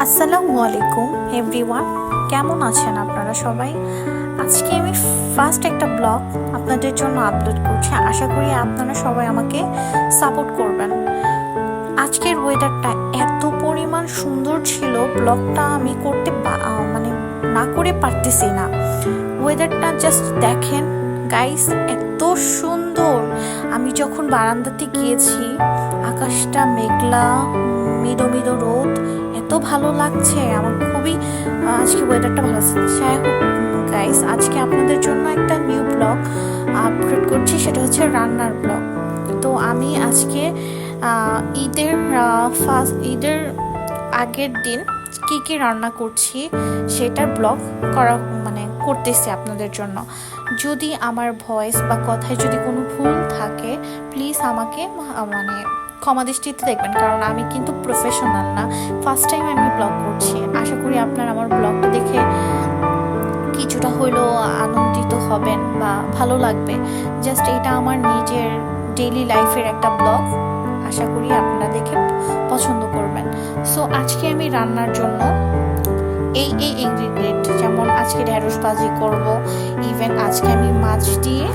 আসসালামু আলাইকুম এভরিওয়ান, কেমন আছেন আপনারা সবাই? আজকে আমি ফার্স্ট একটা ব্লগ আপনাদের জন্য আপলোড করছি। আশা করি আপনারা সবাই আমাকে সাপোর্ট করবেন। আজকের ওয়েদারটা এত পরিমাণ সুন্দর ছিল, ব্লগটা আমি মানে না করে পারতেছি না। ওয়েদারটা জাস্ট দেখেন গাইস, এত সুন্দর। আমি যখন বারান্দাতে গিয়েছি, আকাশটা মেঘলা, মৃদু মৃদু রোদ, এত ভালো লাগছে আমার। খুবই আজকে ওয়েদারটা ভালো আছে। যাই হোক গাইস, আজকে আপনাদের জন্য একটা নিউ ব্লগ আপলোড করছি, সেটা হচ্ছে রান্নার ব্লগ। তো আমি আজকে ঈদের আগের দিন কি কি রান্না করছি সেটার ব্লগ করতেছি আপনাদের জন্য। যদি আমার ভয়েস বা কথায় যদি কোনো ভুল থাকে, প্লিজ আমাকে ক্ষমা দৃষ্টিতে দেখবেন, কারণ আমি কিন্তু প্রফেশনাল না, ফার্স্ট টাইম আমি ব্লগ করছি। আশা করি আপনারা আমার ব্লগটা দেখে কিছুটা হলেও আনন্দিত হবেন বা ভালো লাগবে। জাস্ট এটা আমার নিজের ডেইলি লাইফের একটা ব্লগ, আশা করি আপনারা দেখে পছন্দ করবেন। সো আজকে আমি রান্নার জন্য এই ইনগ্রিডিয়েন্ট, যেমন আজকে ঢেঁড়স ভাজি করব, ইভেন আজকে আমি মাছ দিয়ে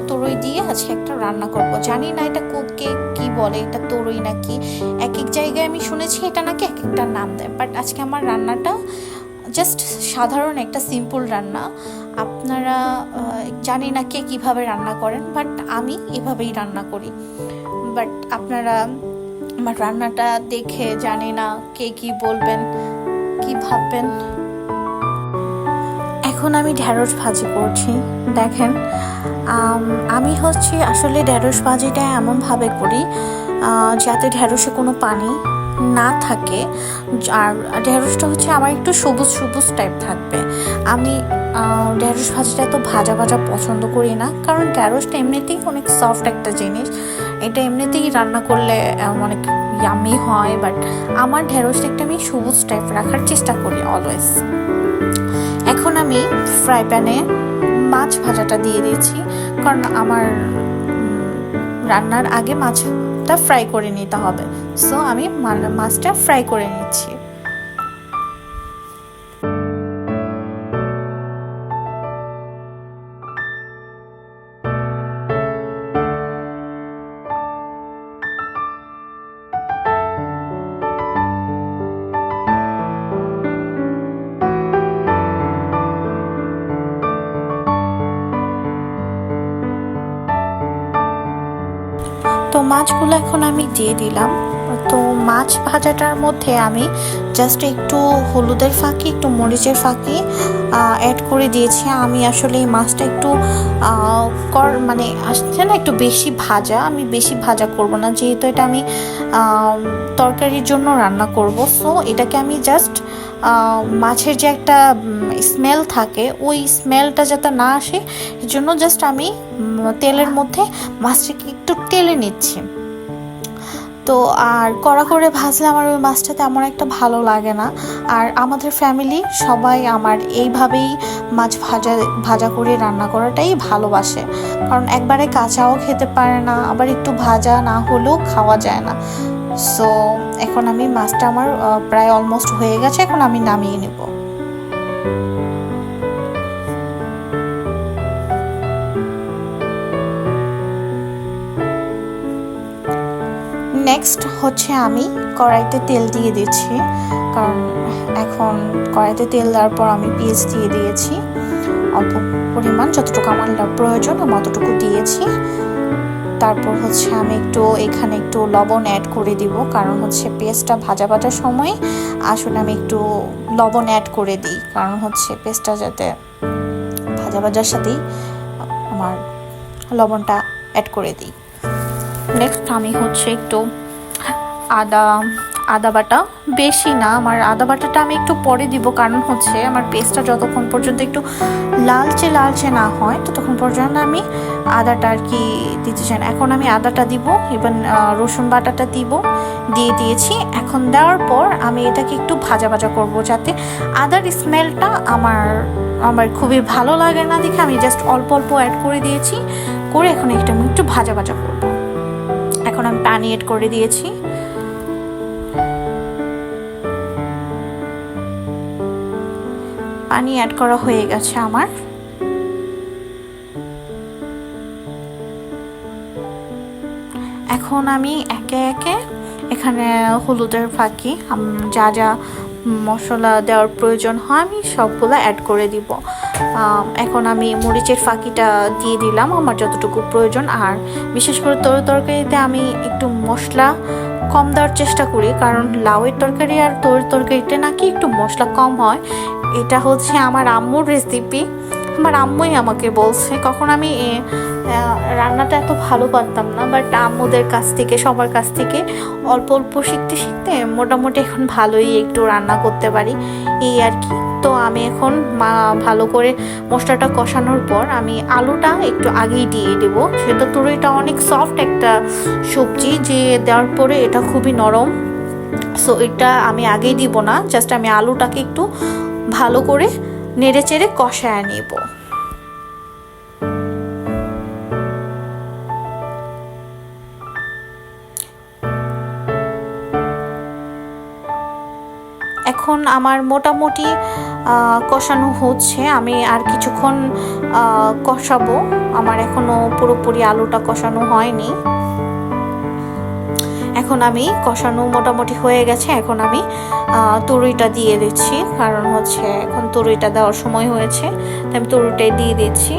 তরই দিয়ে আজকে একটা রান্না করব। জানি না এটা কুককে কি বলে, এটা তরই নাকি, এক এক জায়গায় আমি শুনেছি এটা নাকি এক একটা নাম দেয়। বাট আজকে আমার রান্নাটা জাস্ট সাধারণ একটা সিম্পল রান্না। আপনারা জানি না কে কিভাবে রান্না করেন, বাট আমি এভাবেই রান্না করি। বাট আপনারা আমার রান্নাটা দেখে জানি না কে কি বলবেন, কি ভাববেন। এখন আমি ঢেঁড়স ভাজি করছি। দেখেন, আমি আসলে ঢেঁড়স ভাজিটা এমনভাবে করি যাতে ঢেঁড়সে কোনো পানি না থাকে, আর ঢেঁড়সটা আমার একটু সবুজ সবুজ টাইপ থাকবে। আমি ঢেঁড়স ভাজিটা তো ভাজা ভাজা পছন্দ করি না, কারণ ঢেঁড়সটা এমনিতেই অনেক সফট একটা জিনিস, এটা এমনিতেই রান্না করলে অনেক ইয়ামি হয়। বাট আমার ঢেঁড়সটা আমি সবুজ টাইপ রাখার চেষ্টা করি অলওয়েজ। এখন আমি ফ্রাই প্যানে মাছ ভাজাটা দিয়ে দিয়েছি, কারণ আমার রান্নার আগে মাছটা ফ্রাই করে নিতে হবে। সো আমি মাছটা ফ্রাই করে নিচ্ছি। তো মাছগুলো এখন আমি দিয়ে দিলাম। তো মাছ ভাজাটার মধ্যে আমি জাস্ট একটু হলুদের ফাঁকি, একটু মরিচের ফাঁকি অ্যাড করে দিয়েছি। আমি আসলে এই মাছটা একটু আসছে না একটু বেশি ভাজা, আমি বেশি ভাজা করব না, যেহেতু এটা আমি তরকারির জন্য রান্না করব। সো এটাকে আমি জাস্ট মাছের যে একটা স্মেল থাকে, ওই স্মেলটা যাতে না আসে, এর জন্য জাস্ট আমি তেলের মধ্যে মাছটাকে একটু টেলে নিচ্ছি। তো আর কড়া করে ভাজলে আমার ওই মাছটা তেমন একটা ভালো লাগে না। আর আমাদের ফ্যামিলি সবাই আমার এইভাবেই মাছ ভাজা করে রান্না করাটাই ভালোবাসে, কারণ একবারে কাঁচাও খেতে পারে না, আবার একটু ভাজা না হলেও খাওয়া যায় না। সো এখন আমি মাছটা আমার প্রায় অলমোস্ট হয়ে গেছে, এখন আমি নামিয়ে নেব। নেক্সট আমি কড়াইতে তেল দিয়ে দিচ্ছি, কারণ এখন কড়াইতে তেল দেওয়ার পর আমি পেঁয়াজ দিয়ে দিয়েছি অল্প পরিমাণ, যতটুকু আমার প্রয়োজন আমি অতটুকু দিয়েছি। তারপর আমি এখানে একটু লবণ অ্যাড করে দিব, কারণ পেঁয়াজটা ভাজার সময় আসলে আমি একটু লবণ অ্যাড করে দিই, কারণ পেঁয়াজটা যাতে ভাজার সাথেই আমার লবণটা অ্যাড করে দিই। নেক্সট আমি একটু আদা বাটা, বেশি না, আমার আদা বাটাটা আমি একটু পরে দিব, কারণ আমার পেস্টটা যতক্ষণ পর্যন্ত একটু লালচে না হয় ততক্ষণ পর্যন্ত আমি আদাটা আর কি দিতে চাই না। এখন আমি আদাটা দিব, ইভেন রসুন বাটাটা দিয়ে দিয়েছি। এখন দেওয়ার পর আমি এটাকে একটু ভাজা করব, যাতে আদার স্মেলটা আমার খুবই ভালো লাগে না দেখে আমি জাস্ট অল্প অ্যাড করে দিয়েছি। এখন আমি একটু ভাজা করব। এখন আমি পানি অ্যাড করে দিয়েছি। পানি অ্যাড করা হয়ে গেছে আমার। এখন আমি একে একে এখানে হলুদের ফাঁকি যা যা মশলা দেওয়ার প্রয়োজন হয় আমি সবগুলো অ্যাড করে দিব। এখন আমি মরিচের ফাঁকিটা দিয়ে দিলাম আমার যতটুকু প্রয়োজন। আর বিশেষ করে তরকারিতে আমি একটু মশলা কম দেওয়ার চেষ্টা করি, কারণ লাউয়ের তরকারি আর তরকারিতে নাকি একটু মশলা কম হয়। এটা হচ্ছে আমার আম্মুর রেসিপি, আমার আম্মুই আমাকে বলছে। কখন আমি রান্নাটা এত ভালো পারতাম না, বাট আম্মুদের কাছ থেকে সবার কাছ থেকে অল্প অল্প শিখতে শিখতে মোটামুটি এখন ভালোই একটু রান্না করতে পারি, এই আর কি। তো আমি এখন ভালো করে মশলাটা কষানোর পর আমি আলুটা একটু আগেই দিয়ে দেবো, সেটা তুরইটা অনেক সফট একটা সবজি, যে দেওয়ার পরে এটা খুবই নরম। সো এটা আমি আগেই দিব না, জাস্ট আমি আলুটাকে একটু ভালো করে নেড়ে চেড়ে কষায় নিব। এখন আমার মোটামুটি কষানো হচ্ছে, আমি আর কিছুক্ষণ কষাবো, আমার এখনো পুরোপুরি আলুটা কষানো হয়নি। এখন আমি কষানো মোটামুটি হয়ে গেছে, এখন আমি তুরইটা দিয়ে দিচ্ছি, কারণ হচ্ছে এখন তুরইটা দেওয়ার সময় হয়েছে, তাই আমি তুরইটাই দিয়ে দিচ্ছি।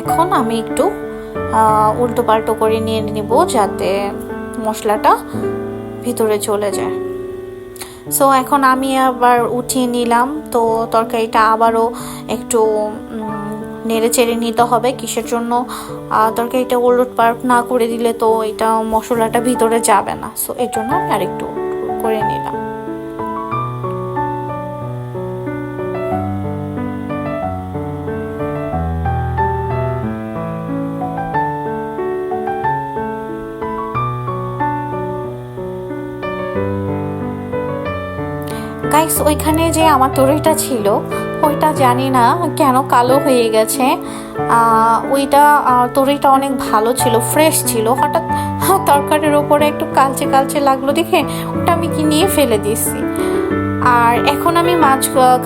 এখন আমি একটু উল্টো পাল্টো করে নিয়ে নিব যাতে মশলাটা ভিতরে চলে যায়। সো এখন আমি আবার উঠিয়ে নিলাম, তো তরকারিটা আবারও একটু নেড়ে চেড়ে নিতে হবে। কিসের জন্য? তরকারিটা ওলটপালট না করে দিলে তো এটা মশলাটা ভিতরে যাবে না, সো এর জন্য আমি আরেকটু করে নিলাম। গাইস, ওইখানে যে আমার তরকারিটা ছিল ওইটা জানি না কেন কালো হয়ে গেছে। ওইটা তরকারিটা অনেক ভালো ছিল, ফ্রেশ ছিল, হঠাৎ তরকারির ওপরে একটু কালচে কালচে লাগলো দেখে ওটা আমি নিয়ে ফেলে দিয়েছি। আর এখন আমি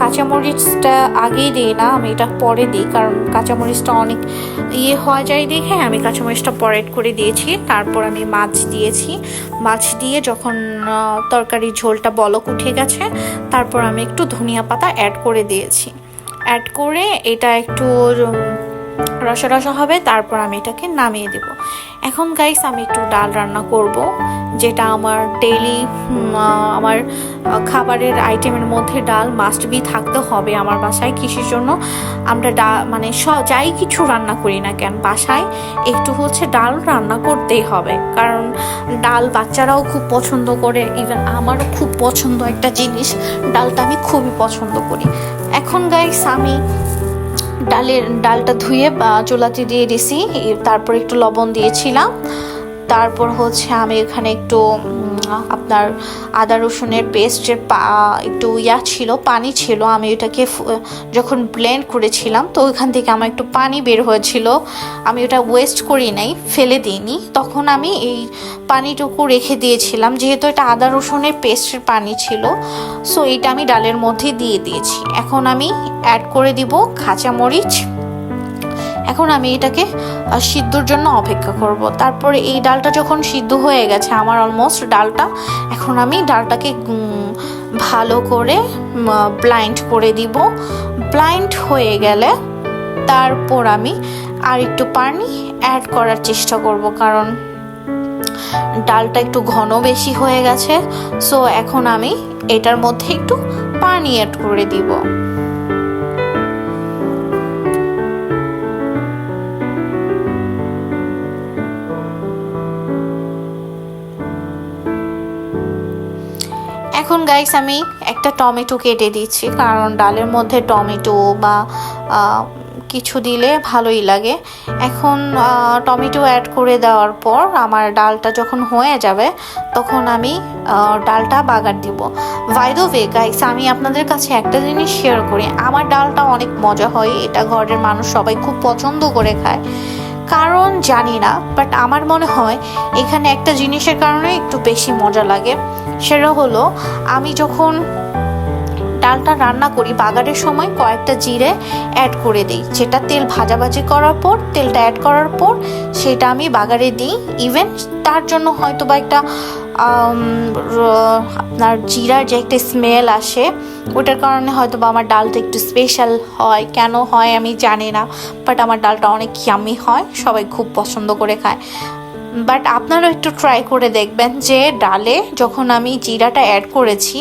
কাঁচামরিচটা আগেই দিই না, আমি এটা পরে দিই, কারণ কাঁচামরিচটা অনেক হয়ে যায় দেখে আমি কাঁচামরিচটা পরে করে দিয়েছি। তারপর আমি মাছ দিয়েছি, মাছ দিয়ে যখন তরকারির ঝোলটা বলক উঠে গেছে তারপর আমি একটু ধনিয়া পাতা অ্যাড করে দিয়েছি। অ্যাড করে এটা একটু রসা রসা হবে, তারপর আমি এটাকে নামিয়ে দেব। এখন গাইস আমি একটু ডাল রান্না করব, যেটা আমার ডেইলি আমার খাবারের আইটেমের মধ্যে ডাল মাস্ট বি থাকতে হবে আমার বাসায়। কিসের জন্য? আমরা মানে যাই কিছু রান্না করি না কেন বাসায় একটু হচ্ছে ডাল রান্না করতেই হবে, কারণ ডাল বাচ্চারাও খুব পছন্দ করে, ইভেন আমারও খুব পছন্দ একটা জিনিস, ডালটা আমি খুবই পছন্দ করি। এখন গাইস আমি ডালটা ধুয়ে চুলাতে দিয়ে দিছি, তারপর একটু লবণ দিয়েছিলাম, তারপর হচ্ছে আমি এখানে একটু আপনার আদা রসুনের পেস্টের একটু ছিল, পানি ছিল, আমি ওটাকে যখন ব্লেন্ড করেছিলাম তো ওইখান থেকে আমার একটু পানি বের হয়েছিল, আমি ওটা ওয়েস্ট করি নাই, ফেলে দিইনি, তখন আমি এই পানিটুকু রেখে দিয়েছিলাম, যেহেতু এটা আদা রসুনের পেস্টের পানি ছিল। সো এটা আমি ডালের মধ্যে দিয়ে দিয়েছি। এখন আমি অ্যাড করে দিব কাঁচামরিচ। এখন আমি এটাকে সিদ্ধর জন্য অপেক্ষা করব। তারপরে এই ডালটা যখন সিদ্ধ হয়ে গেছে আমার অলমোস্ট ডালটা, এখন আমি ডালটাকে ভালো করে ব্লাইন্ড করে দিব। ব্লাইন্ড হয়ে গেলে তারপর আমি আর একটু পানি অ্যাড করার চেষ্টা করব, কারণ ডালটা একটু ঘন বেশি হয়ে গেছে। সো এখন আমি এটার মধ্যে একটু পানি অ্যাড করে দিব। এখন গাইস আমি একটা টমেটো কেটে দিচ্ছি, কারণ ডালের মধ্যে টমেটো বা কিছু দিলে ভালোই লাগে। এখন টমেটো অ্যাড করে দেওয়ার পর আমার ডালটা যখন হয়ে যাবে তখন আমি ডালটা বাগার দিব। বাই দ্য ওয়ে গাইস, আমি আপনাদের কাছে একটা জিনিস শেয়ার করি, আমার ডালটা অনেক মজা হয়, এটা ঘরের মানুষ সবাই খুব পছন্দ করে খায়, কারণ জানি না, বাট আমার মনে হয় এখানে একটা জিনিসের কারণে একটু বেশি মজা লাগে। সেটা হলো আমি যখন ডালটা রান্না করি বাগারের সময় কয়েকটা জিরে অ্যাড করে দিই, যেটা তেল ভাজাভাজি করার পর তেলটা অ্যাড করার পর সেটা আমি বাগারে দিই। ইভেন তার জন্য হয়তো বা একটা আপনার জিরার যে একটা স্মেল আসে, ওটার কারণে হয়তো বা আমার ডালটা একটু স্পেশাল হয়। কেন হয় আমি জানি না, বাট আমার ডালটা অনেক ইয়ামি হয়, সবাই খুব পছন্দ করে খায়। বাট আপনারাও একটু ট্রাই করে দেখবেন যে ডালে যখন আমি জিরাটা অ্যাড করেছি,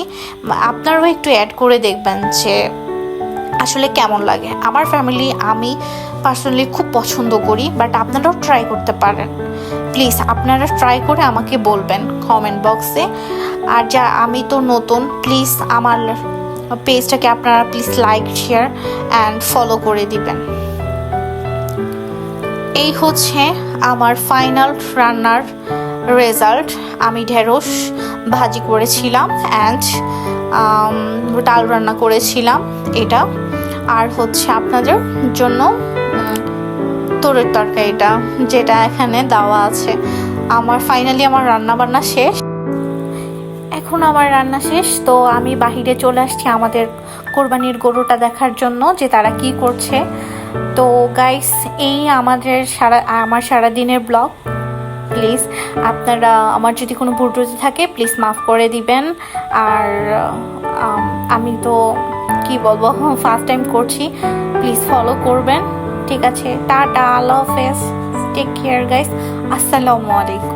আপনারাও একটু অ্যাড করে দেখবেন যে আসলে কেমন লাগে। আমার ফ্যামিলি, আমি পার্সোনালি খুব পছন্দ করি, বাট আপনারাও ট্রাই করতে পারেন। প্লিজ আপনারা ট্রাই করে আমাকে বলবেন কমেন্ট বক্সে। আর যা আমি তো নতুন, প্লিজ আমার পেজটাকে আপনারা please like, share and follow করে দিবেন। এই হচ্ছে আমার ফাইনাল রান্নার রেজাল্ট। আমি ঢেঁড়স ভাজি করেছিলাম অ্যান্ড ডাল রান্না করেছিলাম এটা, আর হচ্ছে আপনাদের জন্য তরের তরকারিটা যেটা এখানে দেওয়া আছে। আমার ফাইনালি আমার রান্না বান্না শেষ। এখন আমার রান্না শেষ, তো আমি বাহিরে চলে আসছি আমাদের কোরবানির গরুটা দেখার জন্য যে তারা কি করছে। তো গাইস, এই আমার সারাদিনের ব্লগ। প্লিজ আপনারা, আমার যদি কোনো ভুল ত্রুটি থাকে প্লিজ মাফ করে দিবেন। আর আমি তো কি বলবো, ফার্স্ট টাইম করছি, প্লিজ ফলো করবেন। ঠিক আছে, টাটা, আল্লাহ হাফেজ, টেক কেয়ার গাইস, আসসালামু আলাইকুম।